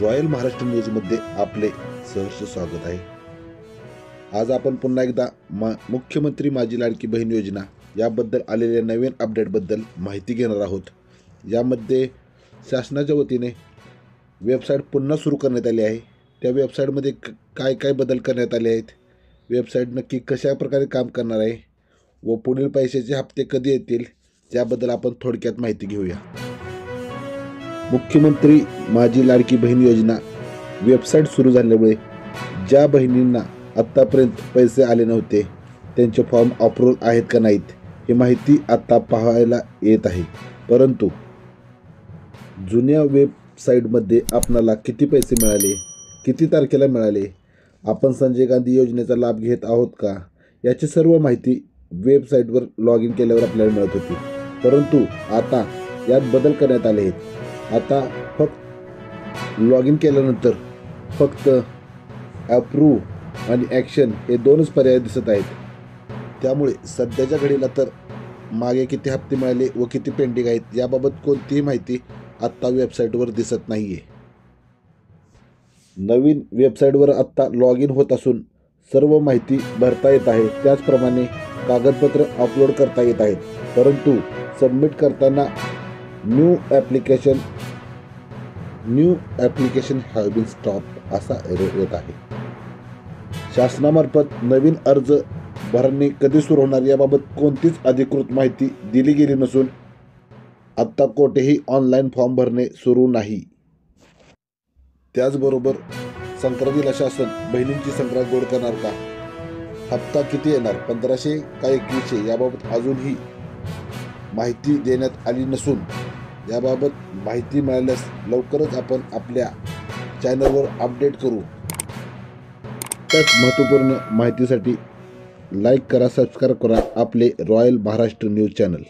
Royal Maharashtra न्यूजमध्ये आपले सहर्ष स्वागत आहे। आज आपण पुन्हा एकदा मुख्यमंत्री माझी लाडकी बहीण योजना याबद्दल आलेल्या नवीन अपडेटबद्दल माहिती घेणार आहोत। यामध्ये शासनाच्या वतीने वेबसाईट पुन्हा सुरू करण्यात आली आहे। त्या वेबसाईटमध्ये काय काय बदल करण्यात आले आहेत, वेबसाईट नक्की कशा प्रकारे काम करणार आहे व पुढील पैशाचे हप्ते कधी येतील याबद्दल आपण थोडक्यात माहिती घेऊया। मुख्यमंत्री माझी लाडकी बहीण योजना वेबसाईट सुरू झाल्यामुळे ज्या बहिणींना आत्तापर्यंत पैसे आले नव्हते त्यांचे फॉर्म अप्रूव्ह आहेत का नाहीत ही माहिती आता पाहायला येत आहे। परंतु जुन्या वेबसाईटमध्ये आपणाला किती पैसे मिळाले, किती तारखेला मिळाले, आपण संजय गांधी योजनेचा लाभ घेत आहोत का याची सर्व माहिती वेबसाईटवर लॉग इन केल्यावर आपल्याला मिळत होती। परंतु आता यात बदल करण्यात आले आहेत। आता फक्त लॉग इन केल्यानंतर फक्त अप्रूव्ह आणि ॲक्शन हे दोनच पर्याय दिसत आहेत। त्यामुळे सध्याच्या घडीला तर मागे किती हप्ते मिळाले व किती पेंडिंग आहेत याबाबत कोणतीही माहिती आत्ता वेबसाईटवर दिसत नाही आहे। नवीन वेबसाईटवर आत्ता लॉग इन होत असून सर्व माहिती भरता येत आहे, त्याचप्रमाणे कागदपत्र अपलोड करता येत आहेत। परंतु सबमिट करताना new application have been stop असा एरर येत आहे। शासनामार्फत नवीन अर्ज भरणे कधी सुरू होणार याबाबत कोणतीच अधिकृत माहिती दिली गेली नसून आत्ता कोठेही ऑनलाईन फॉर्म भरणे सुरू नाही। त्याचबरोबर संक्रांतीला शासन बहिणींची संक्रांत गोड करणार का, हप्ता किती येणार 1500 का 2100 याबाबत अजूनही माहिती देण्यात आली नसून याबाबत माहिती मिळाल्यास लवकरच आपण आपल्या चॅनलवर अपडेट करू। त्याच महत्त्वपूर्ण माहितीसाठी लाईक करा, सबस्क्राईब करा आपले रॉयल महाराष्ट्र न्यूज चॅनल।